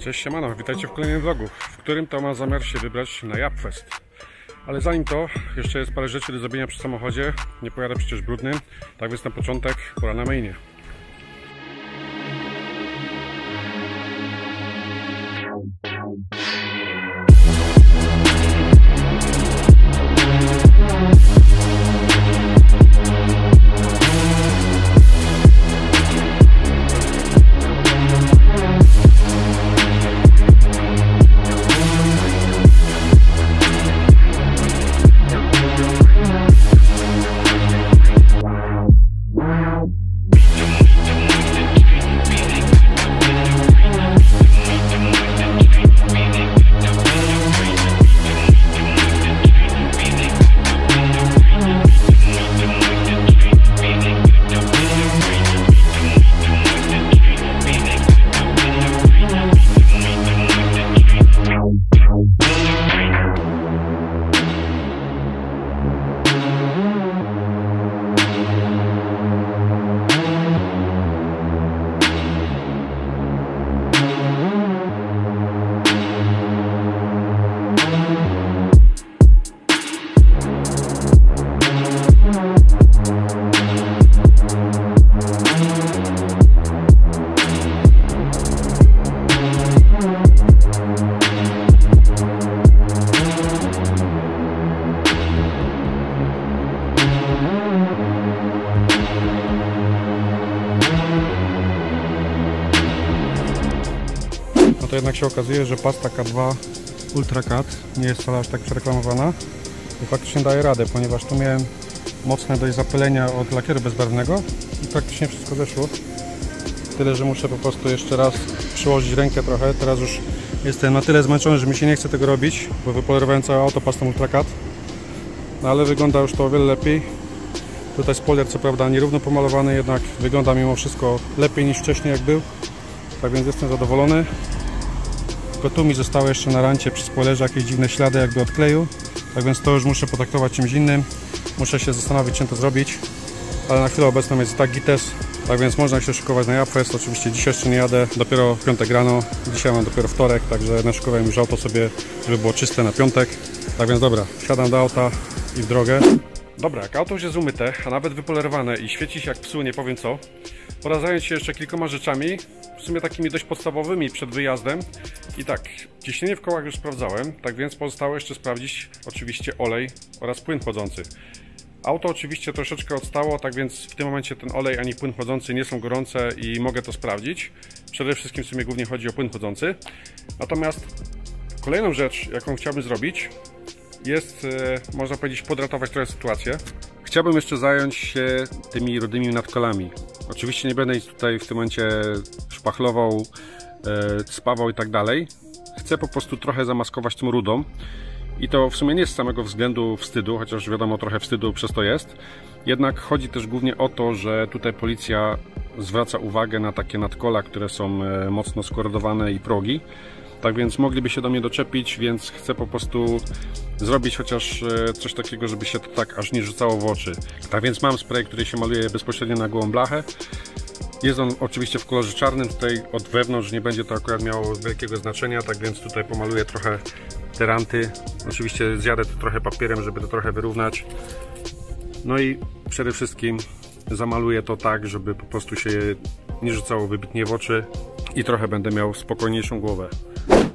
Cześć, siemano, witajcie w kolejnym vlogu, w którym to mam zamiar się wybrać na Japfest. Ale zanim to, jeszcze jest parę rzeczy do zrobienia przy samochodzie. Nie pojadę przecież brudny, tak więc na początek pora na mainie. No to jednak się okazuje, że pasta K2 Ultra Cut nie jest wcale aż tak przereklamowana i faktycznie daje radę, ponieważ tu miałem mocne dość zapylenia od lakieru bezbarwnego i praktycznie wszystko zeszło. Tyle, że muszę po prostu jeszcze raz przyłożyć rękę trochę. Teraz już jestem na tyle zmęczony, że mi się nie chce tego robić, bo wypolerowałem całe auto pastą Ultra Cut. No ale wygląda już to o wiele lepiej. Tutaj spoiler co prawda nierówno pomalowany, jednak wygląda mimo wszystko lepiej niż wcześniej jak był. Tak więc jestem zadowolony. Tylko tu mi zostały jeszcze na rancie przy spoilerze jakieś dziwne ślady jakby od kleju. Tak więc to już muszę potraktować czymś innym. Muszę się zastanowić, czym to zrobić. Ale na chwilę obecną jest tak gites. Tak więc można się szykować na Japfest. Oczywiście dzisiaj jeszcze nie jadę, dopiero w piątek rano. Dzisiaj mam dopiero wtorek, także naszykowałem już auto sobie, żeby było czyste na piątek. Tak więc dobra, wsiadam do auta i w drogę. Dobra, jak auto już jest umyte, a nawet wypolerowane i świeci się jak psu, nie powiem co, pora zająć się jeszcze kilkoma rzeczami, w sumie takimi dość podstawowymi przed wyjazdem. I tak, ciśnienie w kołach już sprawdzałem, tak więc pozostało jeszcze sprawdzić oczywiście olej oraz płyn chłodzący. Auto oczywiście troszeczkę odstało, tak więc w tym momencie ten olej ani płyn chłodzący nie są gorące i mogę to sprawdzić. Przede wszystkim w sumie głównie chodzi o płyn chłodzący. Natomiast kolejną rzecz, jaką chciałbym zrobić, jest, można powiedzieć, podratować trochę sytuację. Chciałbym jeszcze zająć się tymi rudymi nadkolami. Oczywiście nie będę nic tutaj w tym momencie szpachlował, spawał i tak dalej. Chcę po prostu trochę zamaskować tą rudą. I to w sumie nie z samego względu wstydu, chociaż wiadomo trochę wstydu przez to jest. Jednak chodzi też głównie o to, że tutaj policja zwraca uwagę na takie nadkola, które są mocno skorodowane i progi. Tak więc mogliby się do mnie doczepić, więc chcę po prostu zrobić chociaż coś takiego, żeby się to tak aż nie rzucało w oczy. Tak więc mam spray, który się maluje bezpośrednio na gołą blachę. Jest on oczywiście w kolorze czarnym, tutaj od wewnątrz nie będzie to akurat miało wielkiego znaczenia, tak więc tutaj pomaluję trochę te ranty. Oczywiście zjadę to trochę papierem, żeby to trochę wyrównać. No i przede wszystkim zamaluję to tak, żeby po prostu się nie rzucało wybitnie w oczy i trochę będę miał spokojniejszą głowę.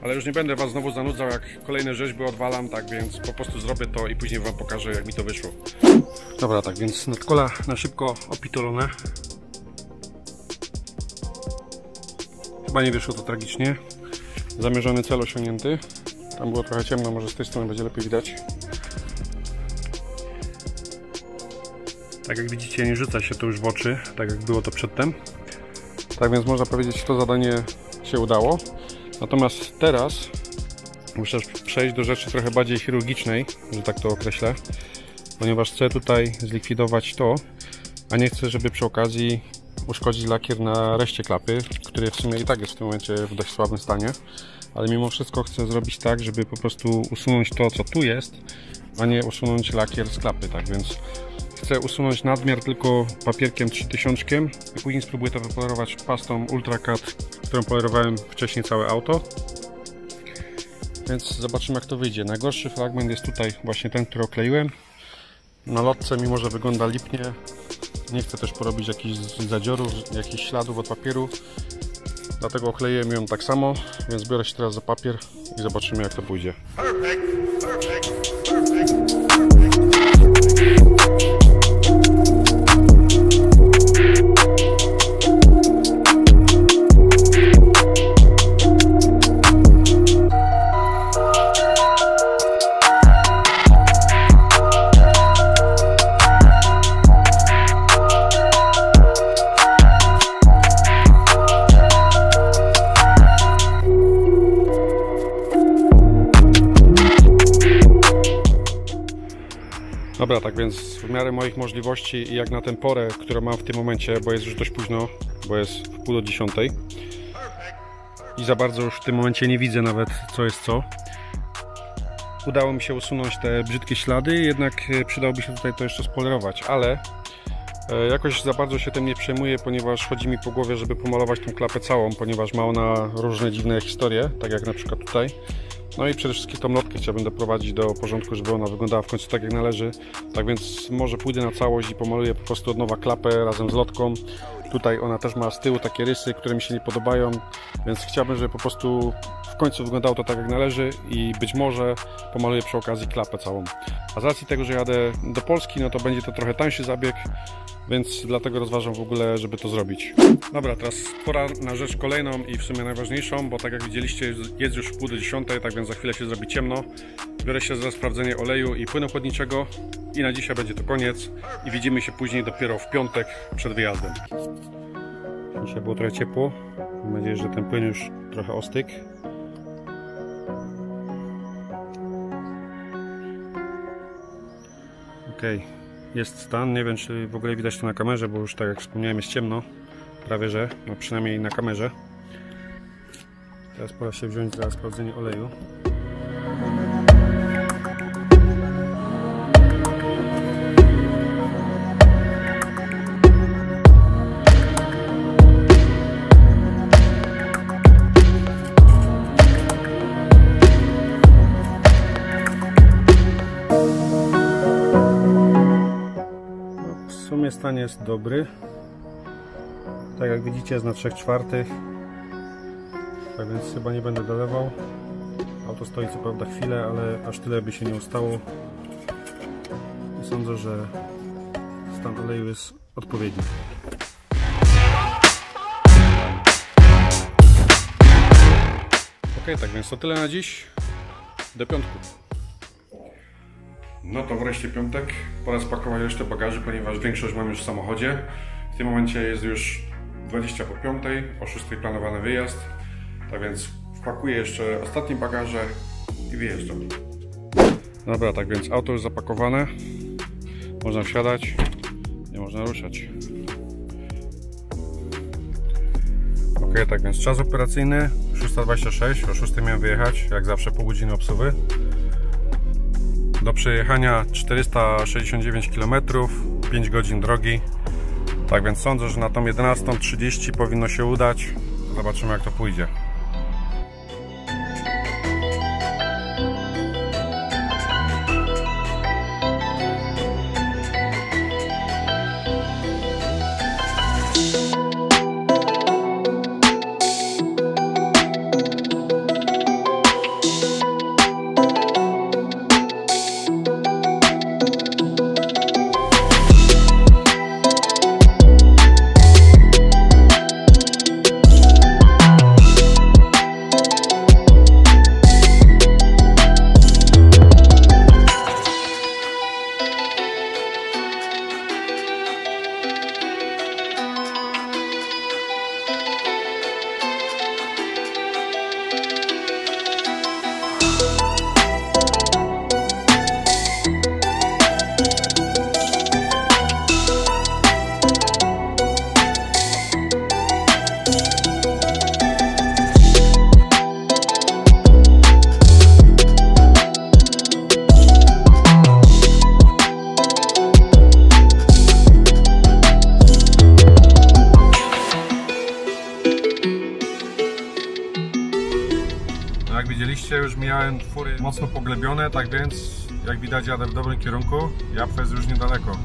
Ale już nie będę Was znowu zanudzał, jak kolejne rzeźby odwalam, tak więc po prostu zrobię to i później Wam pokażę, jak mi to wyszło. Dobra, tak więc nadkola na szybko opitolone. Chyba nie wyszło to tragicznie. Zamierzony cel osiągnięty. Tam było trochę ciemno, może z tej strony będzie lepiej widać. Tak jak widzicie, nie rzuca się to już w oczy, tak jak było to przedtem. Tak więc można powiedzieć, że to zadanie się udało. Natomiast teraz muszę przejść do rzeczy trochę bardziej chirurgicznej, że tak to określę. Ponieważ chcę tutaj zlikwidować to, a nie chcę, żeby przy okazji uszkodzić lakier na reszcie klapy, który w sumie i tak jest w tym momencie w dość słabym stanie. Ale mimo wszystko chcę zrobić tak, żeby po prostu usunąć to, co tu jest, a nie usunąć lakier z klapy. Tak więc chcę usunąć nadmiar tylko papierkiem 3000 i później spróbuję to wypolerować pastą Ultra Cut którą polerowałem wcześniej całe auto. Więc zobaczymy, jak to wyjdzie. Najgorszy fragment jest tutaj właśnie ten, który okleiłem. Na lotce, mimo że wygląda lipnie, nie chcę też porobić jakichś zadziorów, jakichś śladów od papieru. Dlatego okleiłem ją tak samo, więc biorę się teraz za papier i zobaczymy, jak to pójdzie. Dobra, tak więc w miarę moich możliwości i jak na tę porę, którą mam w tym momencie, bo jest już dość późno, bo jest w 9:30 i za bardzo już w tym momencie nie widzę nawet, co jest co. Udało mi się usunąć te brzydkie ślady, jednak przydałoby się tutaj to jeszcze spolerować, ale jakoś za bardzo się tym nie przejmuję, ponieważ chodzi mi po głowie, żeby pomalować tą klapę całą, ponieważ ma ona różne dziwne historie, tak jak na przykład tutaj. No i przede wszystkim tą lotkę chciałbym doprowadzić do porządku, żeby ona wyglądała w końcu tak, jak należy. Tak więc może pójdę na całość i pomaluję po prostu od nowa klapę razem z lotką. Tutaj ona też ma z tyłu takie rysy, które mi się nie podobają, więc chciałbym, żeby po prostu w końcu wyglądało to tak, jak należy i być może pomaluję przy okazji klapę całą. A z racji tego, że jadę do Polski, no to będzie to trochę tańszy zabieg, więc dlatego rozważam w ogóle, żeby to zrobić. Dobra, teraz pora na rzecz kolejną i w sumie najważniejszą, bo tak jak widzieliście, jest już 9:30, tak więc za chwilę się zrobi ciemno. Biorę się za sprawdzenie oleju i płynu chłodniczego i na dzisiaj będzie to koniec i widzimy się później dopiero w piątek przed wyjazdem. Dzisiaj było trochę ciepło, mam nadzieję, że ten płyn już trochę ostygł. Okej, jest stan, nie wiem, czy w ogóle widać to na kamerze, bo już tak jak wspomniałem, jest ciemno, prawie że, no przynajmniej na kamerze. Teraz pora się wziąć za sprawdzenie oleju. W sumie stan jest dobry. Tak jak widzicie, jest na 3/4. Tak więc chyba nie będę dolewał. Auto stoi co prawda chwilę, ale aż tyle by się nie ustało. I sądzę, że stan oleju jest odpowiedni. Ok, tak więc to tyle na dziś. Do piątku. No to wreszcie piątek. Pora spakować resztę bagaży, ponieważ większość mam już w samochodzie. W tym momencie jest już 5:20, o 6:00 planowany wyjazd. Tak więc wpakuję jeszcze ostatnie bagaże i wyjeżdżam. Dobra, tak więc auto już zapakowane. Można wsiadać, nie można ruszać. Ok, tak więc czas operacyjny 6:26, o 6:00 miałem wyjechać, jak zawsze pół godziny obsługi. Do przejechania 469 km, 5 godzin drogi. Tak więc sądzę, że na tą 11:30 powinno się udać. Zobaczymy, jak to pójdzie. widzicie, już mijałem fury mocno poglebione, tak więc jak widać jadę w dobrym kierunku. Japfest jest już niedaleko.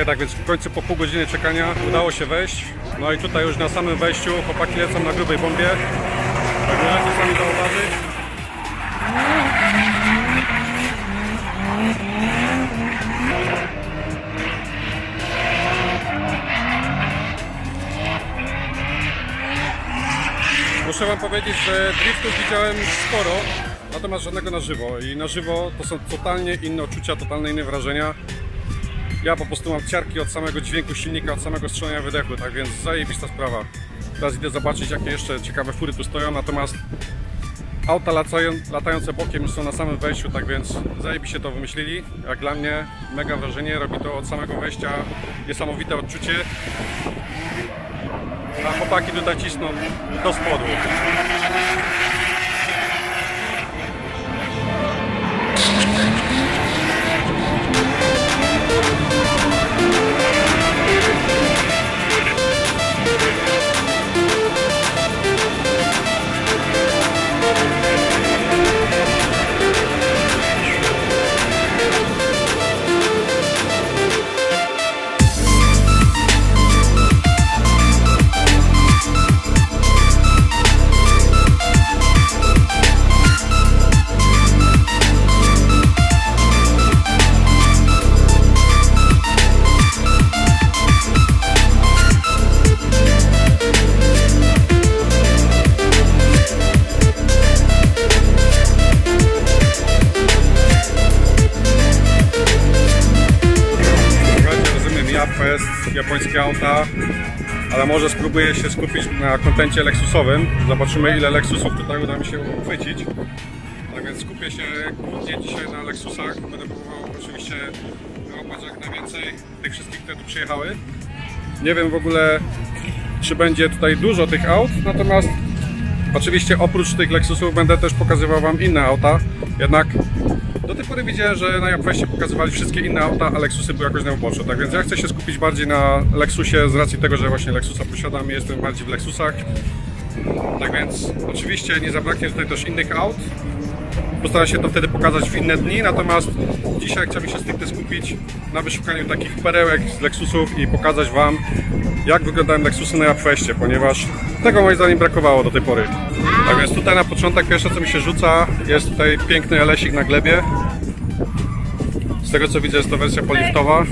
Tak więc w końcu po pół godziny czekania udało się wejść. No i tutaj już na samym wejściu chłopaki lecą na grubej bombie. Tak możecie sami zauważyć. Muszę wam powiedzieć, że driftów widziałem sporo, natomiast żadnego na żywo. I na żywo to są totalnie inne odczucia, totalnie inne wrażenia. Ja po prostu mam ciarki od samego dźwięku silnika, od samego strzelania wydechu, tak więc zajebista sprawa. Teraz idę zobaczyć, jakie jeszcze ciekawe fury tu stoją, natomiast auta latające bokiem już są na samym wejściu, tak więc zajebiście to wymyślili. Jak dla mnie mega wrażenie, robi to od samego wejścia niesamowite odczucie. A chłopaki tutaj cisną do spodu. Japońskie auta, ale może spróbuję się skupić na kontencie lexusowym. Zobaczymy, ile lexusów tutaj uda mi się uchwycić. Tak więc skupię się głównie dzisiaj na lexusach. Będę próbował oczywiście wyłapać jak najwięcej tych wszystkich, które tu przyjechały. Nie wiem w ogóle, czy będzie tutaj dużo tych aut, natomiast oczywiście oprócz tych lexusów będę też pokazywał wam inne auta. Jednak do tej pory widziałem, że na Japfestie pokazywali wszystkie inne auta, a Lexusy były jakoś na uboczu. Tak więc ja chcę się skupić bardziej na Lexusie z racji tego, że właśnie Lexusa posiadam i jestem bardziej w Lexusach. Tak więc oczywiście nie zabraknie tutaj też innych aut. Postaram się to wtedy pokazać w inne dni, natomiast dzisiaj chciałbym się stricte skupić na wyszukaniu takich perełek z Lexusów i pokazać Wam, jak wyglądają Lexusy na Japfestie, ponieważ tego moim zdaniem brakowało do tej pory. Tak więc tutaj na początek pierwsze co mi się rzuca, jest tutaj piękny LS-ik na glebie. Z tego co widzę jest to wersja poliftowa.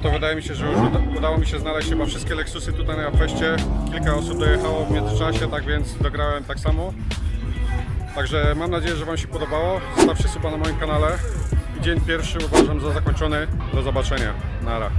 to wydaje mi się, że już udało mi się znaleźć chyba wszystkie Lexusy tutaj na Feście. Kilka osób dojechało w międzyczasie, tak więc dograłem tak samo. Także mam nadzieję, że Wam się podobało. Zostawcie suba na moim kanale. Dzień pierwszy uważam za zakończony. Do zobaczenia. Nara.